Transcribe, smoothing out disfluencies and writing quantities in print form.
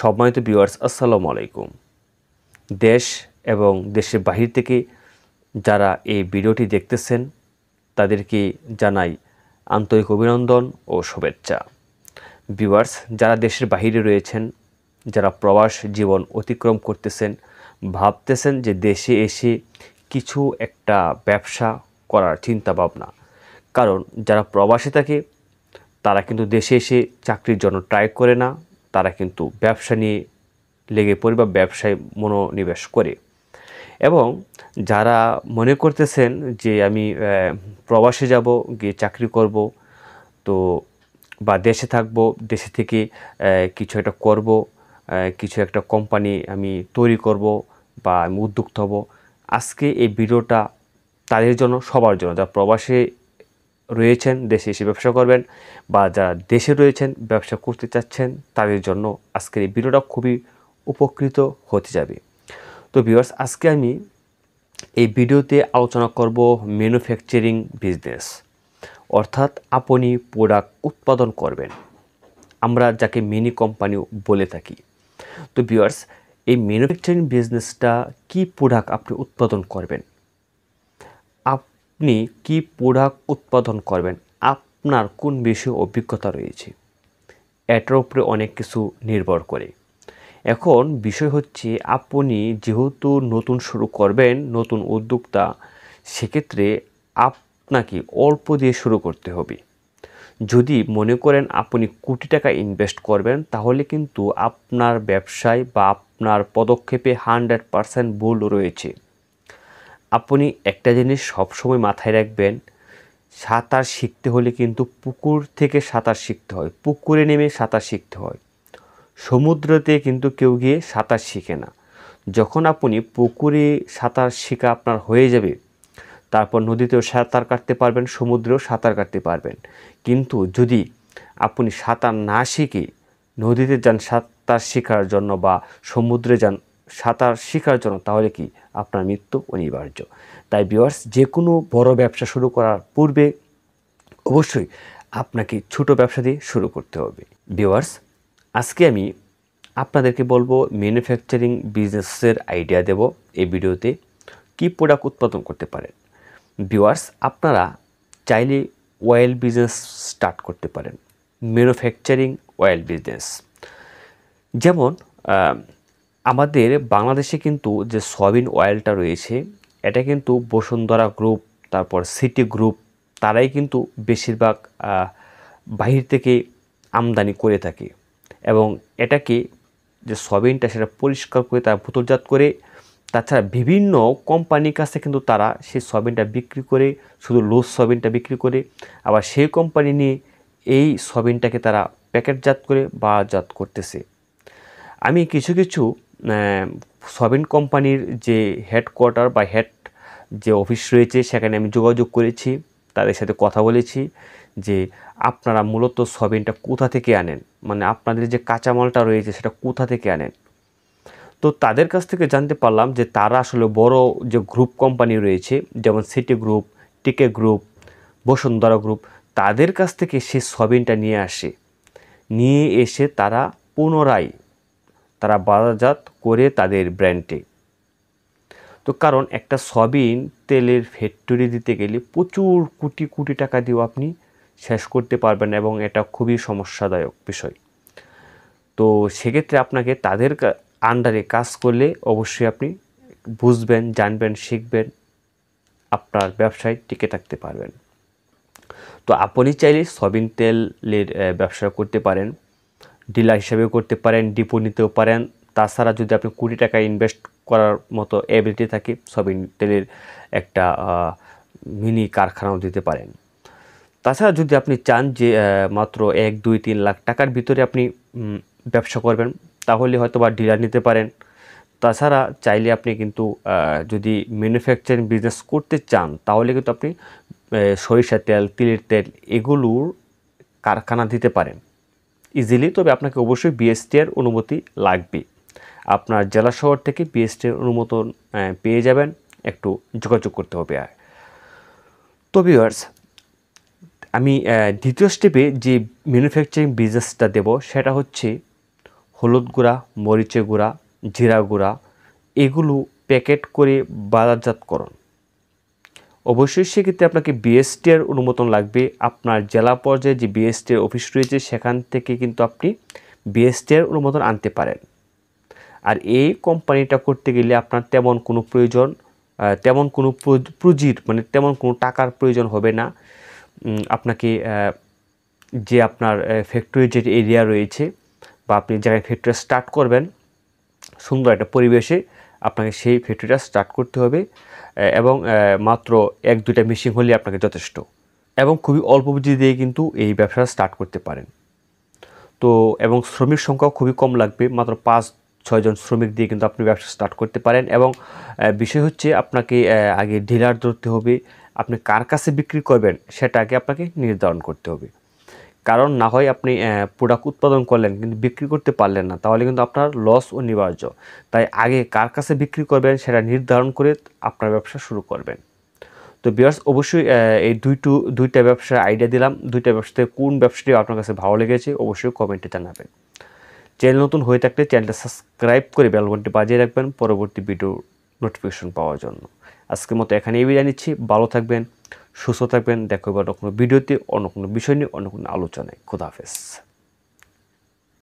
সম্মানিত ভিউয়ার্স, আসসালামু আলাইকুম। দেশ এবং দেশের বাহির থেকে যারা এই ভিডিওটি দেখতেছেন তাদেরকে জানাই আন্তরিক অভিনন্দন ও শুভেচ্ছা। ভিউয়ার্স, যারা দেশের বাহিরে রয়েছেন, যারা প্রবাস জীবন অতিক্রম করতেছেন, ভাবতেছেন যে দেশে এসে কিছু একটা ব্যবসা করার চিন্তা ভাবনা, কারণ যারা প্রবাসে থাকে তারা কিন্তু দেশে এসে চাকরির জন্য ট্রাই করে না, তারা কিন্তু ব্যবসা নিয়ে লেগে পড়ে বা ব্যবসায় মনোনিবেশ করে। এবং যারা মনে করতেছেন যে আমি প্রবাসে যাব, গিয়ে চাকরি করব, তো বা দেশে থাকব, দেশে থেকে কিছু একটা করব, কিছু একটা কোম্পানি আমি তৈরি করব বা আমি উদ্যোক্তা হব, আজকে এই ভিডিওটা তাদের জন্য, সবার জন্য। যারা প্রবাসে রয়েছেন, দেশে এসে ব্যবসা করবেন, বা যারা দেশে রয়েছেন ব্যবসা করতে চাচ্ছেন, তাদের জন্য আজকের এই ভিডিওটা খুবই উপকৃত হতে যাবে। তো ভিউয়ার্স, আজকে আমি এই ভিডিওতে আলোচনা করব ম্যানুফ্যাকচারিং বিজনেস, অর্থাৎ আপনি প্রোডাক্ট উৎপাদন করবেন, আমরা যাকে মিনি কোম্পানি বলে থাকি। তো ভিউয়ার্স, এই ম্যানুফ্যাকচারিং বিজনেসটা কি প্রোডাক্ট আপনি উৎপাদন করবেন, আপনি কি প্রোডাক্ট উৎপাদন করবেন, আপনার কোন বিষয়ে অভিজ্ঞতা রয়েছে, এটার উপরে অনেক কিছু নির্ভর করে। এখন বিষয় হচ্ছে, আপনি যেহেতু নতুন শুরু করবেন, নতুন উদ্যোক্তা, সেক্ষেত্রে আপনাকে অল্প দিয়ে শুরু করতে হবে। যদি মনে করেন আপনি কোটি টাকা ইনভেস্ট করবেন, তাহলে কিন্তু আপনার ব্যবসায় বা আপনার পদক্ষেপে 100% ভুল রয়েছে। আপনি একটা জিনিস সবসময় মাথায় রাখবেন, সাঁতার শিখতে হলে কিন্তু পুকুর থেকে সাঁতার শিখতে হয়, পুকুরে নেমে সাঁতার শিখতে হয়। সমুদ্রতে কিন্তু কেউ গিয়ে সাঁতার শিখে না। যখন আপনি পুকুরে সাঁতার শেখা আপনার হয়ে যাবে, তারপর নদীতেও সাঁতার কাটতে পারবেন, সমুদ্রেও সাঁতার কাটতে পারবেন। কিন্তু যদি আপনি সাঁতার না শিখে নদীতে যান সাঁতার শেখার জন্য বা সমুদ্রে যান সাঁতার শেখার জন্য, তাহলে কি আপনার মৃত্যু অনিবার্য। তাই ভিউয়ার্স, যে কোনো বড় ব্যবসা শুরু করার পূর্বে অবশ্যই আপনাকে ছোট ব্যবসা দিয়ে শুরু করতে হবে। ভিউয়ার্স, আজকে আমি আপনাদেরকে বলবো ম্যানুফ্যাকচারিং বিজনেসের আইডিয়া দেব এই ভিডিওতে, কি প্রোডাক্ট উৎপাদন করতে পারেন। ভিউয়ার্স, আপনারা চাইলে অয়েল বিজনেস স্টার্ট করতে পারেন, ম্যানুফ্যাকচারিং অয়েল বিজনেস। যেমন আমাদের বাংলাদেশে কিন্তু যে সয়াবিন অয়েলটা রয়েছে, এটা কিন্তু বসুন্ধরা গ্রুপ, তারপর সিটি গ্রুপ, তারাই কিন্তু বেশিরভাগ বাহির থেকে আমদানি করে থাকে। এবং এটাকে যে সয়াবিনটা, সেটা পরিষ্কার করে তারা বোতলজাত করে, তাছাড়া বিভিন্ন কোম্পানির কাছে কিন্তু তারা সেই সয়াবিনটা বিক্রি করে, শুধু লুজ সয়াবিনটা বিক্রি করে, আবার সেই কোম্পানি নিয়ে এই সয়াবিনটাকে তারা প্যাকেটজাত করে বাজারজাত করতেছে। আমি কিছু কিছু সয়াবিন কোম্পানির যে হেডকোয়ার্টার বা হেড যে অফিস রয়েছে, সেখানে আমি যোগাযোগ করেছি, তাদের সাথে কথা বলেছি যে আপনারা মূলত সয়াবিনটা কোথা থেকে আনেন, মানে আপনাদের যে কাঁচামালটা রয়েছে সেটা কোথা থেকে আনেন। তো তাদের কাছ থেকে জানতে পারলাম যে তারা আসলে বড় যে গ্রুপ কোম্পানি রয়েছে, যেমন সিটি গ্রুপ, টিকে গ্রুপ, বসুন্ধরা গ্রুপ, তাদের কাছ থেকে সে সয়াবিনটা নিয়ে এসে তারা পুনরায় বাজারজাত করে তাদের ব্র্যান্ডে। তো কারণ একটা সয়াবিন তেলের ফ্যাক্টরি দিতে গেলে প্রচুর কোটি কোটি টাকা দিয়েও আপনি শেষ করতে পারবেন, এবং এটা খুবই সমস্যাদায়ক বিষয়। তো সেক্ষেত্রে আপনাকে তাদের আন্ডারে কাজ করলে অবশ্যই আপনি বুঝবেন, জানবেন, শিখবেন, আপনার ব্যবসায় টিকে থাকতে পারবেন। তো আপনি চাইলে সয়াবিন তেলের ব্যবসা করতে পারেন, ডিলার হিসাবেও করতে পারেন, ডিপো নিতেও পারেন। তাছাড়া যদি আপনি কোটি টাকা ইনভেস্ট করার মতো এবিলিটি থাকে, সয়াবিন তেলের একটা মিনি কারখানাও দিতে পারেন। তাছাড়া যদি আপনি চান যে মাত্র 1, 2, 3 লাখ টাকার ভিতরে আপনি ব্যবসা করবেন, তাহলে হয়তো বা ডিলার নিতে পারেন। তাছাড়া চাইলে আপনি কিন্তু যদি ম্যানুফ্যাকচারিং বিজনেস করতে চান, তাহলে কিন্তু আপনি সরিষার তেল, তিলের তেল, এগুলোর কারখানা দিতে পারেন ইজিলি। তবে আপনাকে অবশ্যই বিএসটিআর অনুমতি লাগবে। আপনার জেলা শহর থেকে বিএসটিআর অনুমোদন পেয়ে যাবেন, একটু যোগাযোগ করতে হবে। তো ভিউয়ার্স, আমি দ্বিতীয় স্টেপে যে ম্যানুফ্যাকচারিং বিজনেসটা দেব, সেটা হচ্ছে হলুদ গুঁড়া, মরিচের গুঁড়া, জিরা গুঁড়া এগুলো প্যাকেট করে বাজারজাতকরণ। অবশ্যই সেক্ষেত্রে আপনাকে বিএসটিআর অনুমোদন লাগবে। আপনার জেলা পর্যায়ে যে বিএসটিআর অফিস রয়েছে সেখান থেকে কিন্তু আপনি বিএসটিআর অনুমোদন আনতে পারেন। আর এই কোম্পানিটা করতে গেলে আপনার তেমন কোনো প্রয়োজন, তেমন কোনো পুঁজির মানে তেমন কোনো টাকার প্রয়োজন হবে না। আপনাকে যে আপনার ফ্যাক্টরির যে এরিয়া রয়েছে বা আপনি যারা ফ্যাক্টরি স্টার্ট করবেন সুন্দর একটা পরিবেশে আপনাকে সেই ফ্যাক্টরিটা স্টার্ট করতে হবে এবং মাত্র 1-2টা মেশিন হলে আপনাকে যথেষ্ট এবং খুবই অল্প পুঁজি দিয়ে কিন্তু এই ব্যবসা স্টার্ট করতে পারেন। তো এবং শ্রমিক সংখ্যাও খুবই কম লাগবে, মাত্র 5-6 জন শ্রমিক দিয়ে কিন্তু আপনি ব্যবসা স্টার্ট করতে পারেন। এবং বিষয় হচ্ছে আপনাকে আগে ডিলার ধরতে হবে, আপনি কার কাছে বিক্রি করবেন সেটা আগে আপনাকে নির্ধারণ করতে হবে। কারণ না হয় আপনি প্রোডাক্ট উৎপাদন করলেন কিন্তু বিক্রি করতে পারলেন না, তাহলে কিন্তু আপনার লস অনিবার্য। তাই আগে কার কাছে বিক্রি করবেন সেটা নির্ধারণ করে আপনার ব্যবসা শুরু করবেন। তো ভিউয়ার্স অবশ্যই এই দুইটা ব্যবসার আইডিয়া দিলাম। দুইটা ব্যবসাতে কোন ব্যবসাটি আপনার কাছে ভালো লেগেছে অবশ্যই কমেন্টে জানাবেন। চ্যানেল নতুন হয়ে থাকলে চ্যানেলটা সাবস্ক্রাইব করে বেল ঘন্টি বাজিয়ে রাখবেন পরবর্তী ভিডিও নোটিফিকেশন পাওয়ার জন্য। আজকের মতো এখানেই বিদায় নিচ্ছি। ভালো থাকবেন, সুস্থ থাকবেন। দেখা হবে অন্য কোনো ভিডিওতে, অন্য কোনো বিষয় নিয়ে, অন্য কোনো আলোচনায়। খোদা হাফেজ।